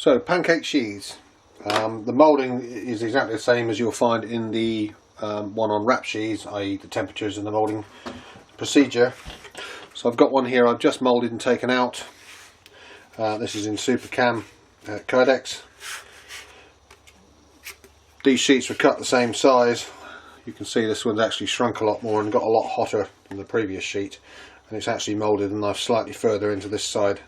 So pancake sheaths. The moulding is exactly the same as you'll find in the one on wrap sheaths, i.e. the temperatures and the moulding procedure. So I've got one here I've just moulded and taken out. This is in Super Cam Kydex. These sheets were cut the same size. You can see this one's actually shrunk a lot more and got a lot hotter than the previous sheet, and it's actually moulded the knife slightly further into this side.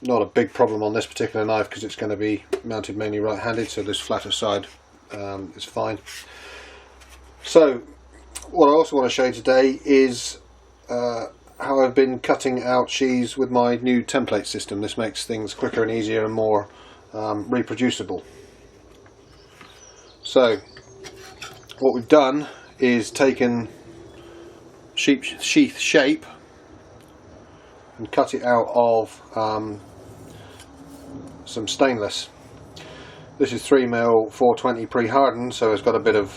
Not a big problem on this particular knife because it's going to be mounted mainly right-handed, so this flatter side is fine. So what I also want to show you today is how I've been cutting out sheaths with my new template system. This makes things quicker and easier and more reproducible. So what we've done is taken sheath shape and cut it out of some stainless. This is 3mm 420 pre-hardened, so it's got a bit of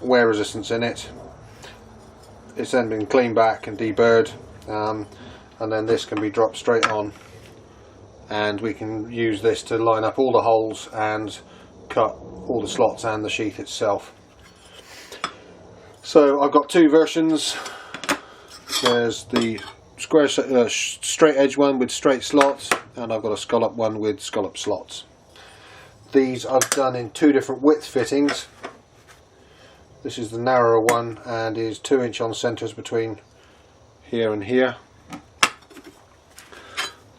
wear resistance in it. It's then been cleaned back and deburred, and then this can be dropped straight on, and we can use this to line up all the holes and cut all the slots and the sheath itself. So I've got two versions. There's the square straight edge one with straight slots, and I've got a scallop one with scallop slots. These I've done in two different width fittings. This is the narrower one and is 2" on centres between here and here.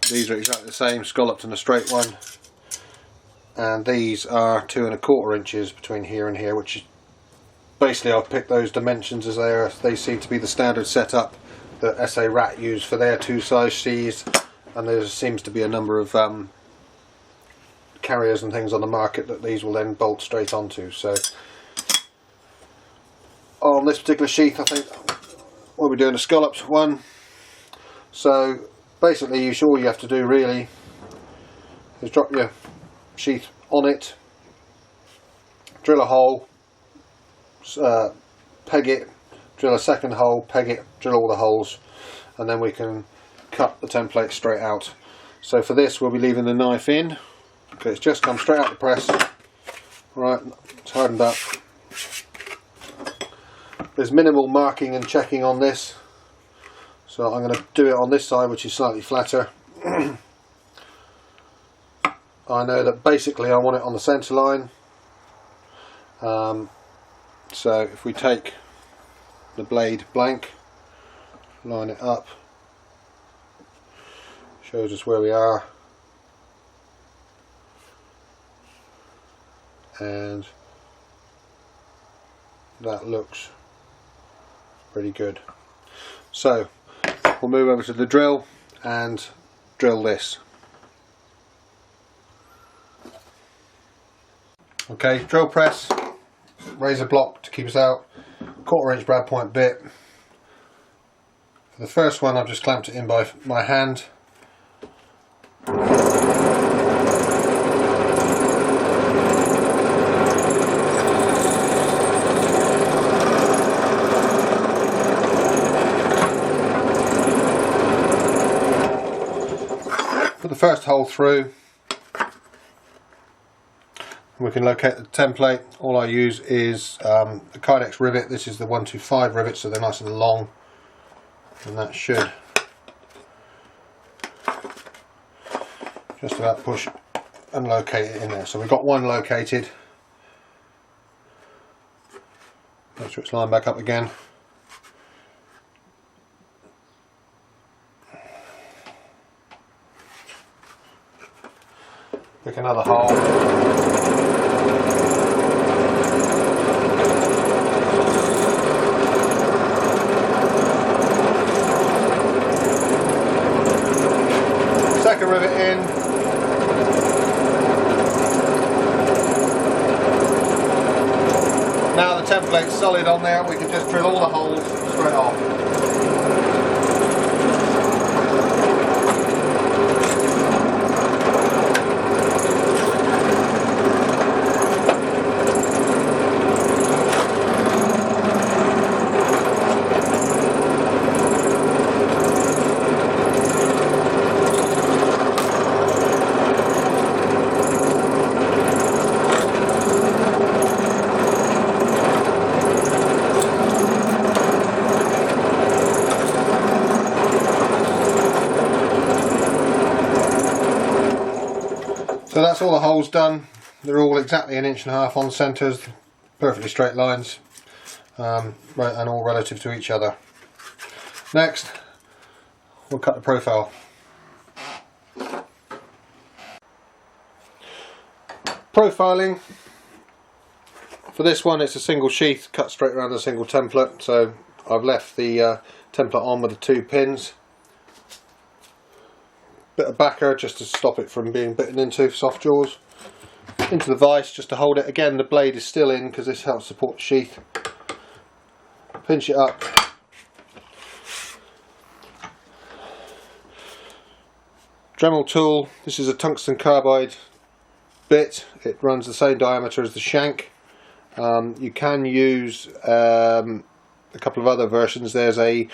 These are exactly the same, scalloped and a straight one. And these are 2 1/4 inches between here and here, which is basically I've picked those dimensions as they seem to be the standard setup that SA Rat use for their two size sheaths, and there seems to be a number of carriers and things on the market that these will then bolt straight onto. So on this particular sheath, I think we'll be doing a scalloped one. So basically all you have to do really is drop your sheath on it, drill a hole, peg it, drill a second hole, peg it, drill all the holes, and then we can cut the template straight out. So for this we'll be leaving the knife in, because it's just come straight out the press. Right, it's hardened up. There's minimal marking and checking on this, so I'm going to do it on this side, which is slightly flatter. I know that basically I want it on the centre line, so if we take the blade blank, line it up, shows us where we are, and that looks pretty good. So we'll move over to the drill and drill this. Okay, drill press, razor block to keep us out, 1/4 inch brad point bit. For the first one I've just clamped it in by my hand. Put the first hole through. We can locate the template. All I use is a Kydex rivet. This is the 125 rivet, so they're nice and long, and that should just about push and locate it in there. So we've got one located. Make sure it's lined back up again. Pick another hole. Second rivet in. Now the template's solid on there, we can just drill all the holes straight off. So that's all the holes done. They're all exactly 1.5 inches on centres, perfectly straight lines, and all relative to each other. Next, we'll cut the profile. Profiling. For this one, it's a single sheath cut straight around a single template, so I've left the template on with the 2 pins. Bit of backer just to stop it from being bitten into, soft jaws. Into the vise just to hold it. Again, the blade is still in because this helps support the sheath. Pinch it up. Dremel tool. This is a tungsten carbide bit. It runs the same diameter as the shank. You can use a couple of other versions. There's a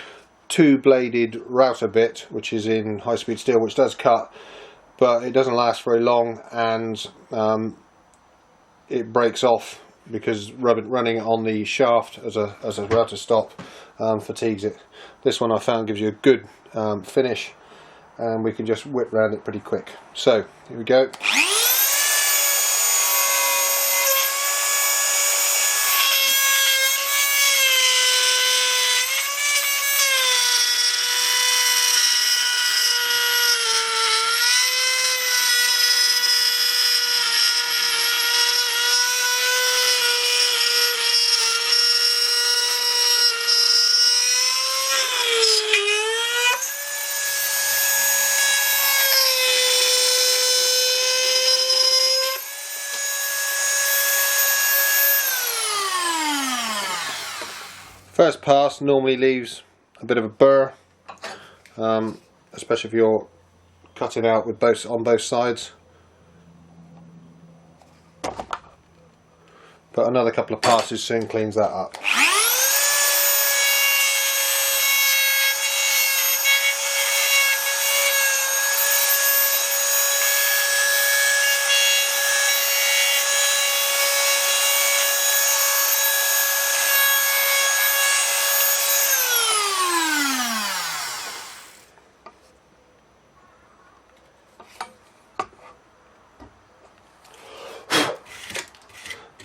2-bladed router bit which is in high-speed steel, which does cut, but it doesn't last very long, and it breaks off because running it on the shaft as a router stop fatigues it. This one I found gives you a good finish, and we can just whip round it pretty quick. So here we go. First pass normally leaves a bit of a burr, especially if you're cutting out with on both sides. But another couple of passes soon cleans that up.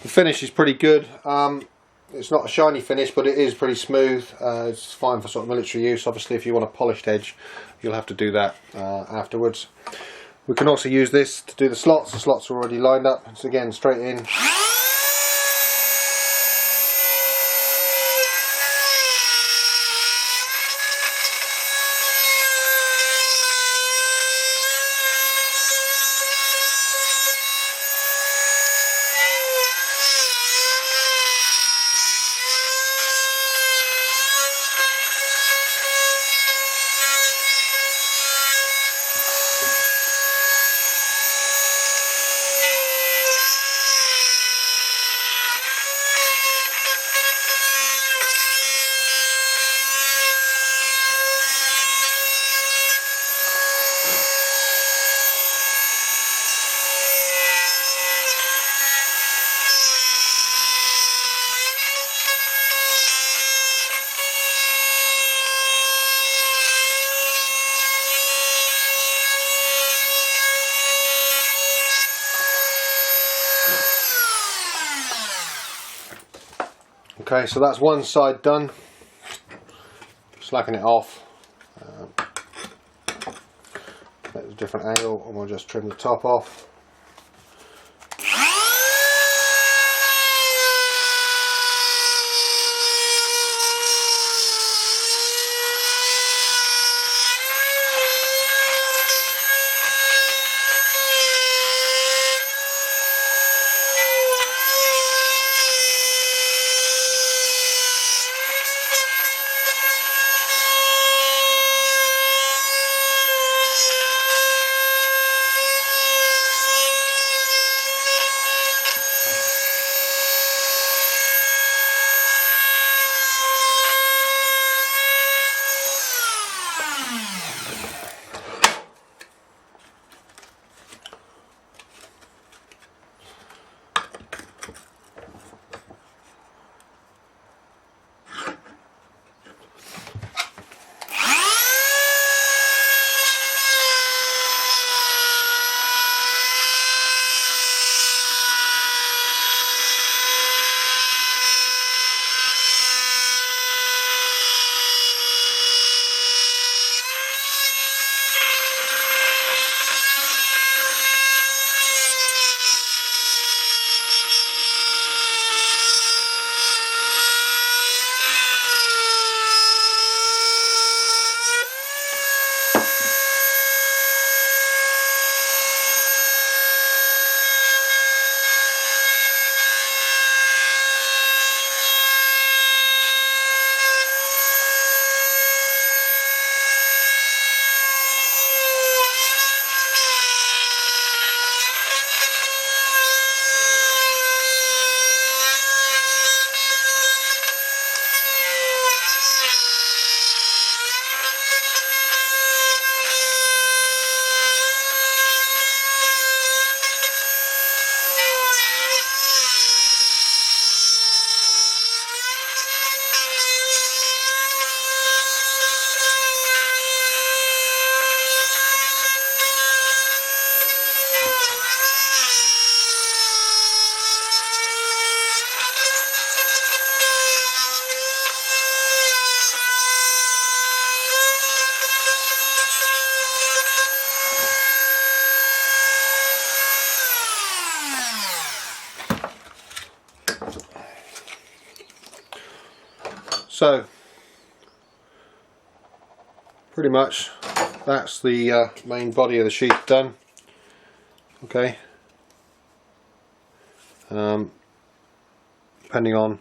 The finish is pretty good. It's not a shiny finish, but it is pretty smooth. It's fine for sort of military use. Obviously, if you want a polished edge, you'll have to do that afterwards. We can also use this to do the slots. The slots are already lined up. It's again straight in. Okay, so that's one side done. Slacken it off. At a different angle, and we'll just trim the top off. So pretty much that's the main body of the sheath done. Okay. Depending on,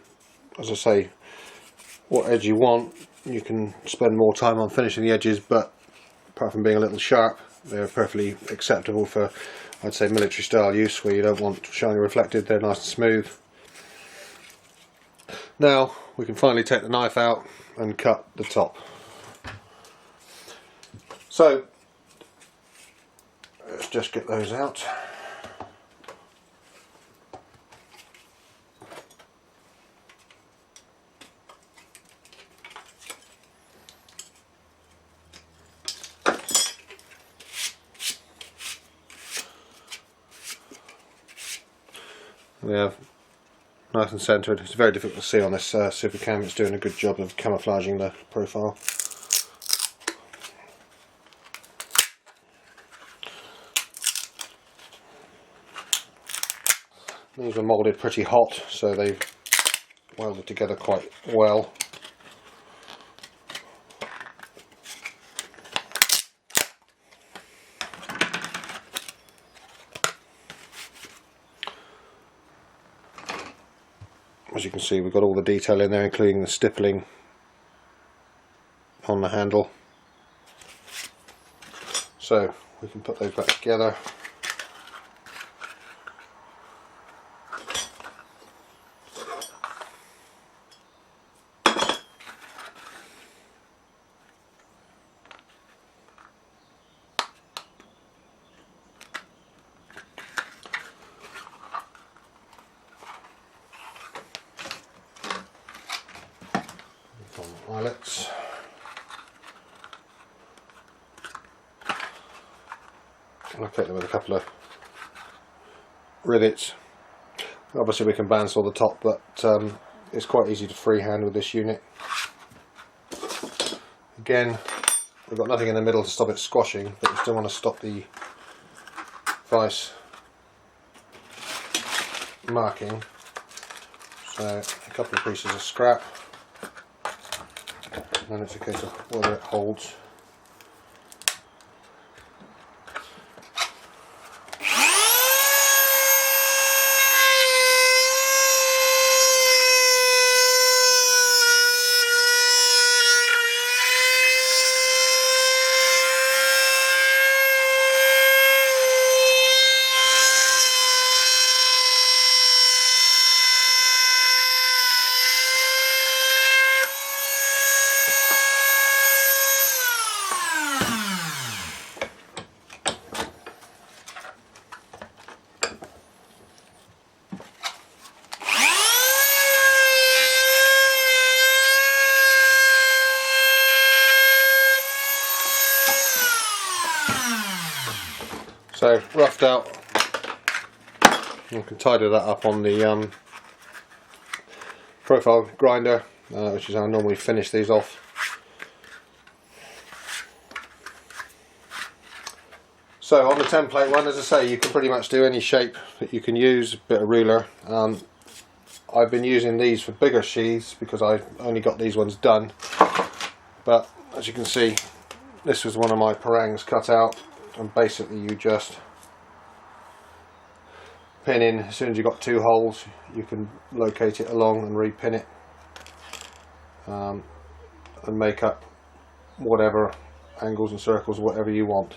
as I say, what edge you want, you can spend more time on finishing the edges, but apart from being a little sharp, they're perfectly acceptable for, I'd say, military style use where you don't want shiny reflected. They're nice and smooth. Now we can finally take the knife out and cut the top. So let's just get those out. We have nice and centred. It's very difficult to see on this super cam. It's doing a good job of camouflaging the profile. These were moulded pretty hot, so they've welded together quite well. As you can see, we've got all the detail in there, including the stippling on the handle. So we can put those back together. Eyelets. Locate them with a couple of rivets. Obviously we can bandsaw the top, but it's quite easy to freehand with this unit. Again, we've got nothing in the middle to stop it squashing, but we still want to stop the vice marking. So a couple of pieces of scrap. And then it's a case of whether it holds. So roughed out, you can tidy that up on the profile grinder, which is how I normally finish these off. So on the template one, as I say, you can pretty much do any shape that you can use, a bit of ruler. I've been using these for bigger sheaths because I've only got these ones done, but as you can see, this was one of my parangs cut out. And basically you just pin in. As soon as you've got two holes, you can locate it along and repin it, and make up whatever angles and circles, whatever you want.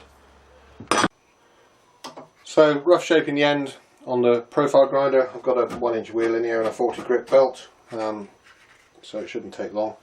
So rough shaping the end on the profile grinder. I've got a 1-inch wheel in here and a 40 grit belt, so it shouldn't take long.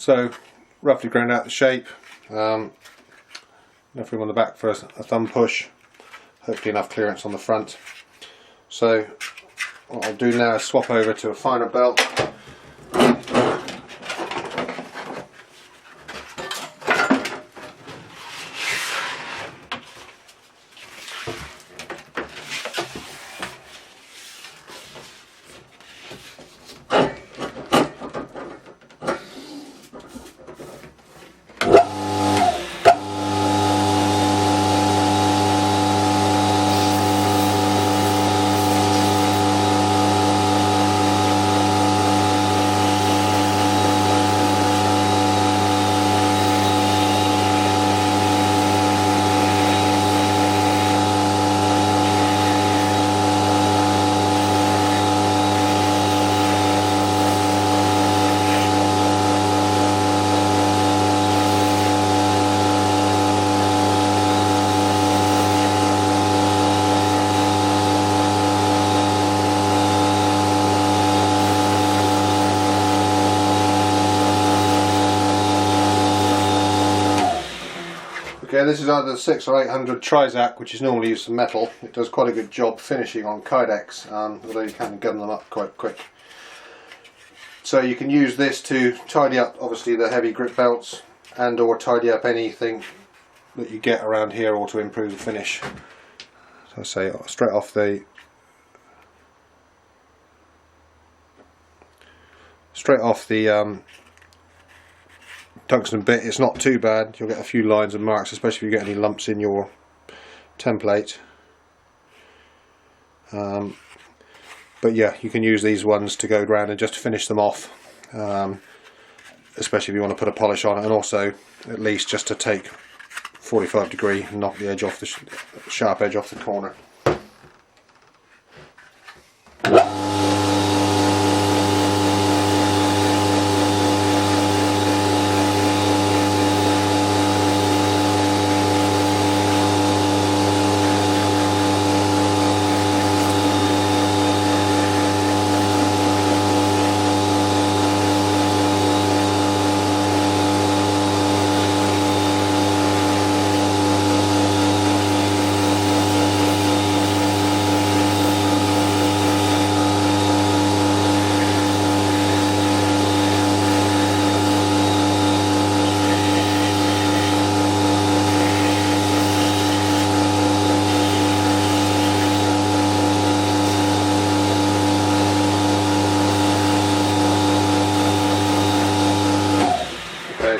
So roughly ground out the shape, enough room on the back for a thumb push, hopefully enough clearance on the front. So what I'll do now is swap over to a finer belt. Okay, this is either the 600 or 800 Trizac, which is normally used for metal. It does quite a good job finishing on Kydex, although you can gun them up quite quick. So you can use this to tidy up obviously the heavy grip belts and or tidy up anything that you get around here, or to improve the finish. So I say straight off the tungsten bit, it's not too bad. You'll get a few lines and marks, especially if you get any lumps in your template. But yeah, you can use these ones to go around and just finish them off, especially if you want to put a polish on it, and also at least just to take 45 degree and knock the edge off, the sharp edge off the corner.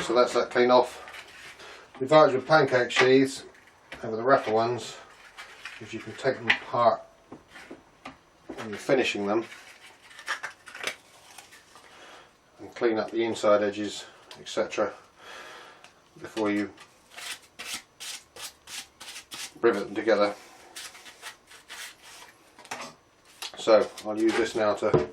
So that's that clean off. The advantage with Pancake sheaths over the rougher ones is you can take them apart when you're finishing them and clean up the inside edges, etc., before you rivet them together. So I'll use this now to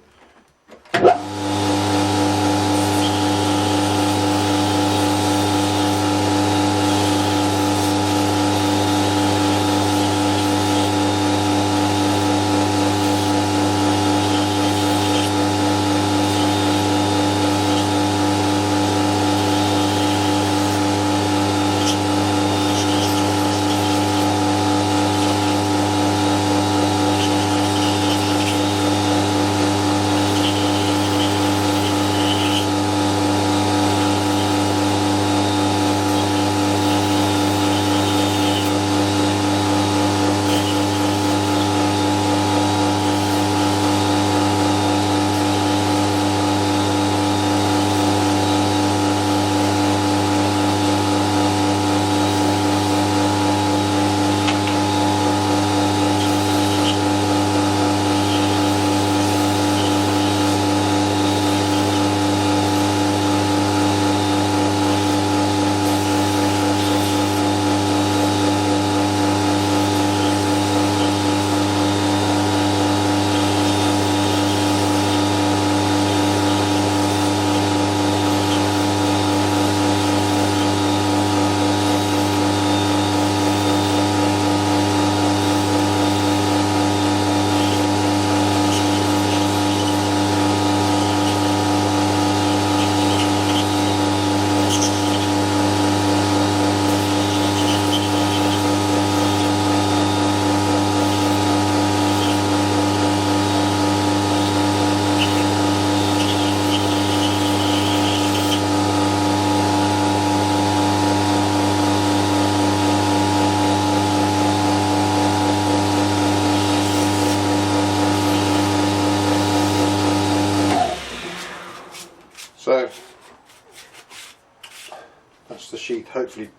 hopefully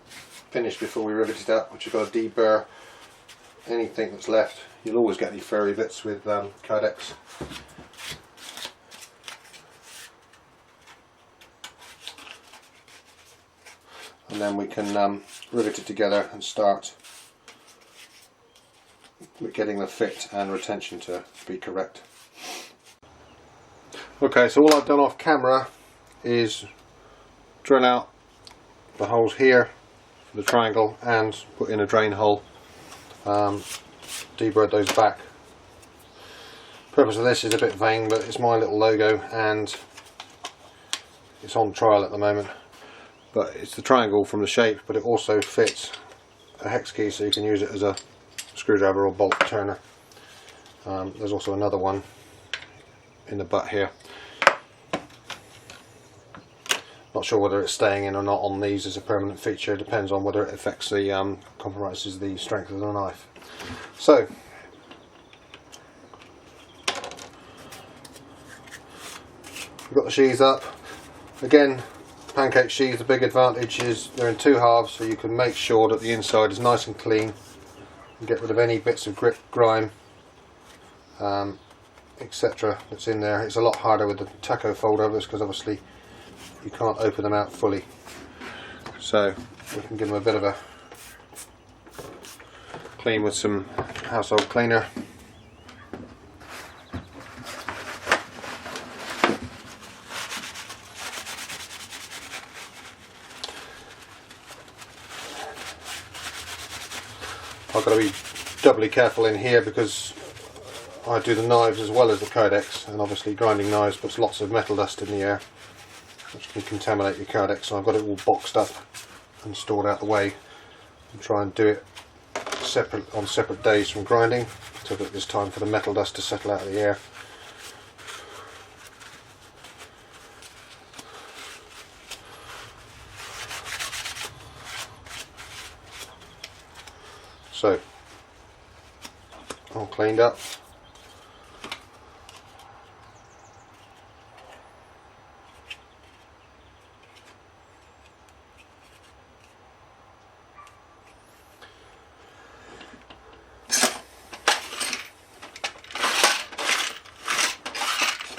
finished before we rivet it up, which I've got to deburr anything that's left. You'll always get any furry bits with Kydex. And then we can rivet it together and start with getting the fit and retention to be correct. Okay, so all I've done off camera is drill out the holes here for the triangle and put in a drain hole, deburred those back. The purpose of this is a bit vain, but it's my little logo and it's on trial at the moment. But it's the triangle from the shape, but it also fits a hex key, so you can use it as a screwdriver or bolt turner. There's also another one in the butt here. Not sure whether it's staying in or not on these as a permanent feature. It depends on whether it affects the compromises the strength of the knife. So we've got the sheaths up again. Pancake sheath, the big advantage is they're in two halves, so you can make sure that the inside is nice and clean and get rid of any bits of grit, grime, etc. that's in there. It's a lot harder with the taco fold overs because obviously you can't open them out fully, so we can give them a bit of a clean with some household cleaner. I've got to be doubly careful in here because I do the knives as well as the Kydex, and obviously grinding knives puts lots of metal dust in the air which can contaminate your Kydex, so I've got it all boxed up and stored out the way and try and do it on separate days from grinding so that there's time for the metal dust to settle out of the air. So, all cleaned up.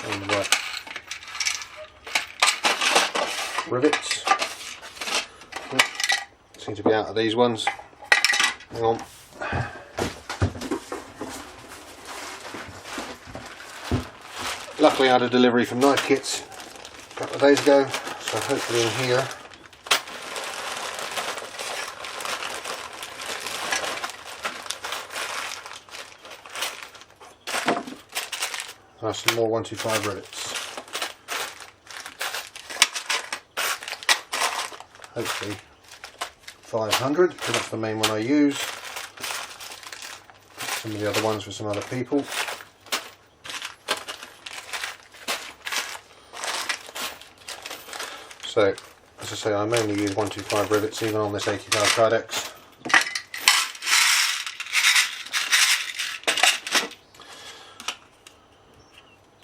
And rivets. Seem to be out of these ones. Hang on. Luckily I had a delivery from Knife Kits a couple of days ago, so hopefully in here are some more 125 rivets. Hopefully 500, because that's the main one I use. Some of the other ones for some other people. So, as I say, I mainly use 125 rivets even on this 80 pound Kydex.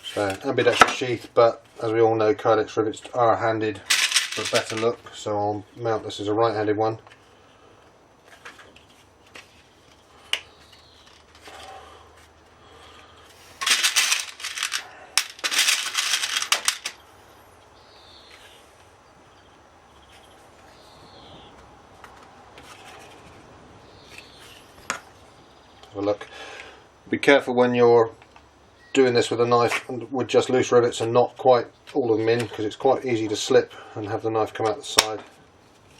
So, ambidextrous sheath, but as we all know, Kydex rivets are handed for a better look, so I'll mount this as a right-handed one. Have a look. Be careful when you're doing this with a knife and with just loose rivets and not quite all of them in, because it's quite easy to slip and have the knife come out the side.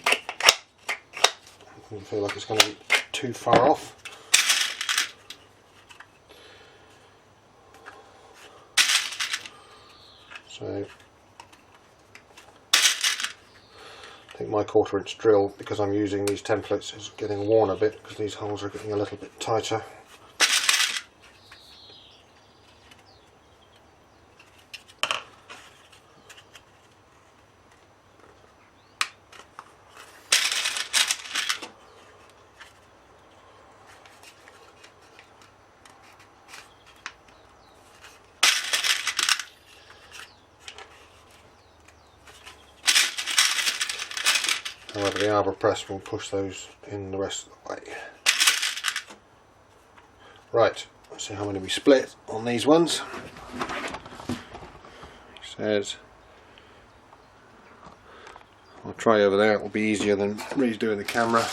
I don't feel like it's going to be too far off. So I think my 1/4 inch drill, because I'm using these templates, is getting worn a bit because these holes are getting a little bit tighter. However, the arbor press will push those in the rest of the way. Right, let's see how many we split on these ones. He says, I'll try over there, it will be easier than redoing the camera.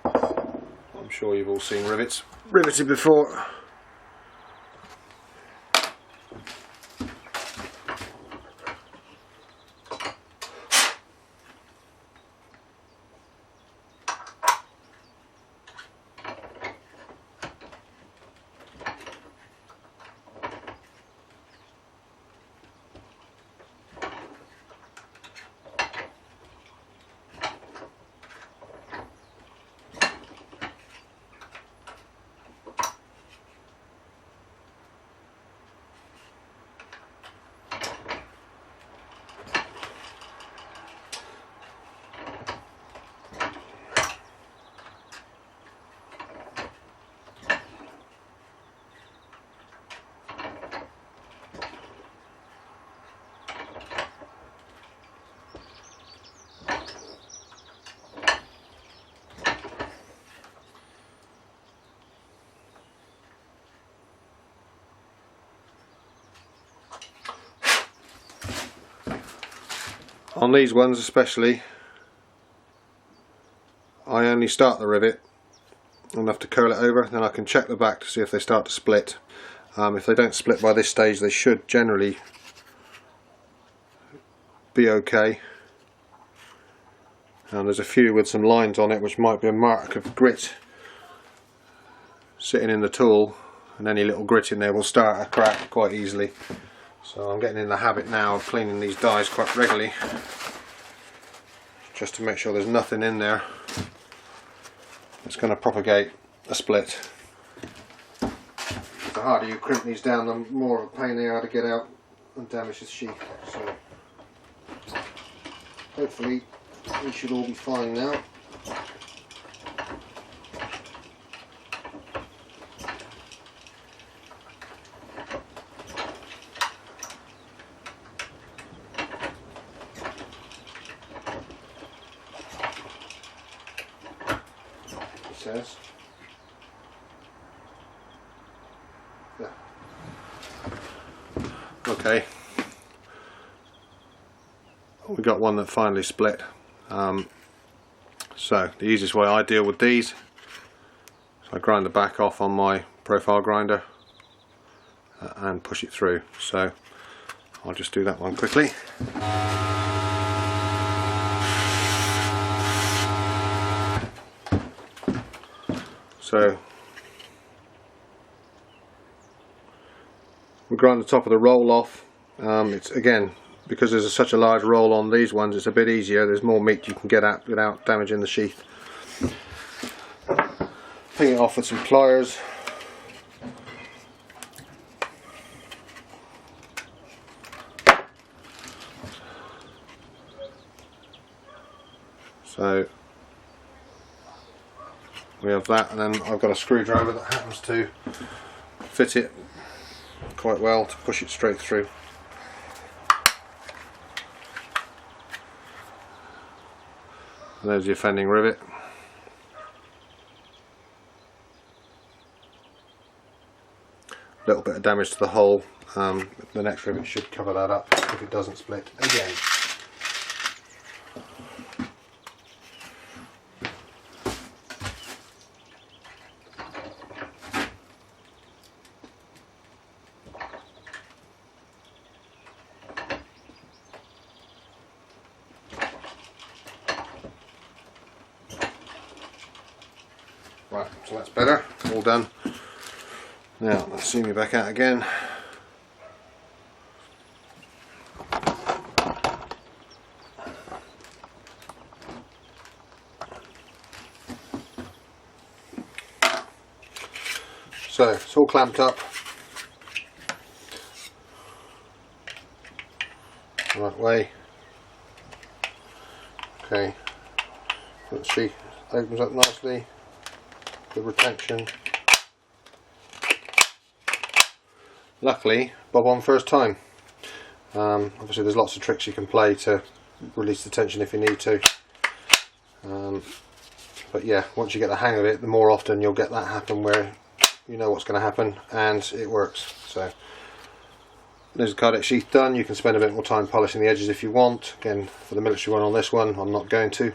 I'm sure you've all seen rivets riveted before. On these ones especially, I only start the rivet enough to curl it over, then I can check the back to see if they start to split. If they don't split by this stage, they should generally be okay. And there's a few with some lines on it which might be a mark of grit sitting in the tool, and any little grit in there will start a crack quite easily. So I'm getting in the habit now of cleaning these dies quite regularly, just to make sure there's nothing in there that's going to propagate a split. The harder you crimp these down, the more of a pain they are to get out and damage the sheath. So hopefully we should all be fine now. Says. Yeah. Okay. We got one that finally split. So the easiest way I deal with these, so I grind the back off on my profile grinder and push it through. So I'll just do that one quickly. So we grind the top of the roll off. It's again, because there's such a large roll on these ones, it's a bit easier. There's more meat you can get at without damaging the sheath. Ping it off with some pliers. So we have that, and then I've got a screwdriver that happens to fit it quite well to push it straight through. And there's the offending rivet. A little bit of damage to the hole. The next rivet should cover that up if it doesn't split again. Right, so that's better, all done. Now let's zoom you back out again. So it's all clamped up. Right way. Okay. Let's see. Opens up nicely. Good retention. Luckily, bob on first time. Obviously there's lots of tricks you can play to release the tension if you need to. But yeah, once you get the hang of it, the more often you'll get that happen where you know what's going to happen and it works. So there's the Kydex sheath done. You can spend a bit more time polishing the edges if you want. Again, for the military one on this one, I'm not going to.